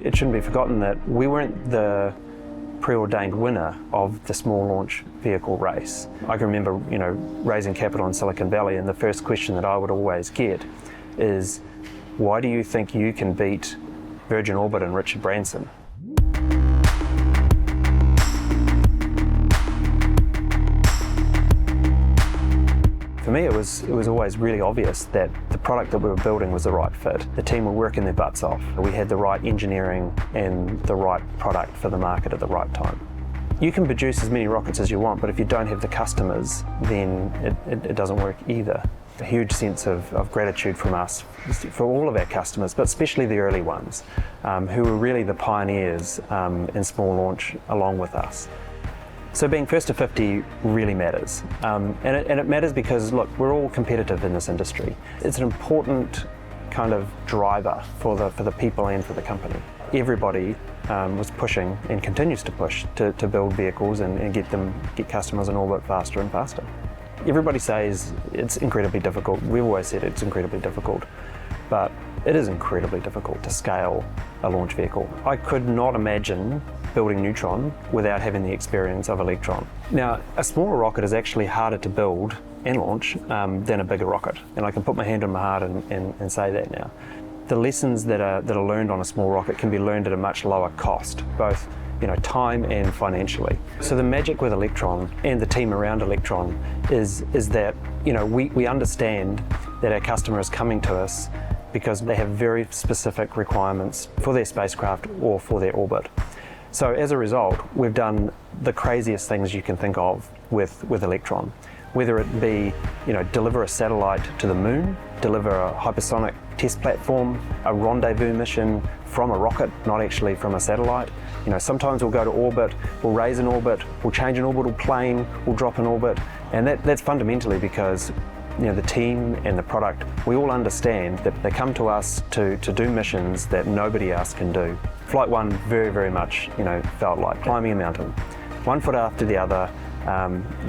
it shouldn't be forgotten that we weren't the preordained winner of the small launch vehicle race. I can remember, raising capital in Silicon Valley, and the first question that I would always get is, why do you think you can beat Virgin Orbit and Richard Branson? For me, it was always really obvious that the product that we were building was the right fit. The team were working their butts off. We had the right engineering and the right product for the market at the right time. You can produce as many rockets as you want, but if you don't have the customers, then it doesn't work either. A huge sense of gratitude from us for all of our customers, but especially the early ones, who were really the pioneers in small launch along with us. So being first to 50 really matters, and it matters because, look, we're all competitive in this industry. It's an important kind of driver for the people and for the company. Everybody was pushing and continues to push to build vehicles and get customers in orbit faster and faster. Everybody says it's incredibly difficult. We've always said it's incredibly difficult, but it is incredibly difficult to scale a launch vehicle. I could not imagine building Neutron without having the experience of Electron. Now, a smaller rocket is actually harder to build and launch than a bigger rocket, and I can put my hand on my heart and say that now. The lessons that are learned on a small rocket can be learned at a much lower cost, both time and financially. So the magic with Electron and the team around Electron is that we understand that our customer is coming to us because they have very specific requirements for their spacecraft or for their orbit. So as a result, we've done the craziest things you can think of with Electron, whether it be deliver a satellite to the moon, deliver a hypersonic test platform, a rendezvous mission from a rocket, not actually from a satellite. Sometimes we'll go to orbit, we'll raise an orbit, we'll change an orbital plane, we'll drop an orbit, and that's fundamentally because the team and the product, we all understand that they come to us to do missions that nobody else can do. Flight 1 very, very much felt like climbing a mountain, one foot after the other.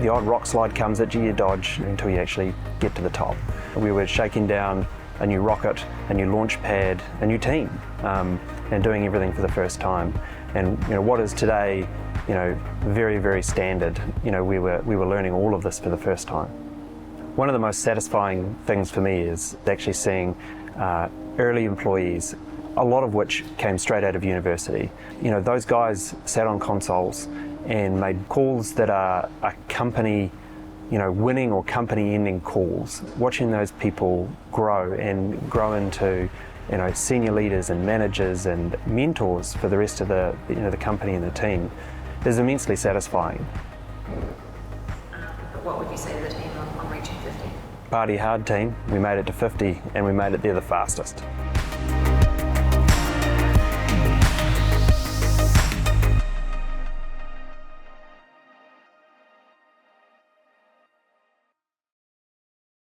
The odd rock slide comes at you, you dodge until you actually get to the top. We were shaking down a new rocket, a new launch pad, a new team, and doing everything for the first time. And what is today, very, very standard, we were learning all of this for the first time. One of the most satisfying things for me is actually seeing early employees, a lot of which came straight out of university. Those guys sat on consoles and made calls that are company, winning or company-ending calls. Watching those people grow into, senior leaders and managers and mentors for the rest of the company and the team is immensely satisfying. What would you say to the team on reaching 50? Party hard, team. We made it to 50 and we made it there the fastest.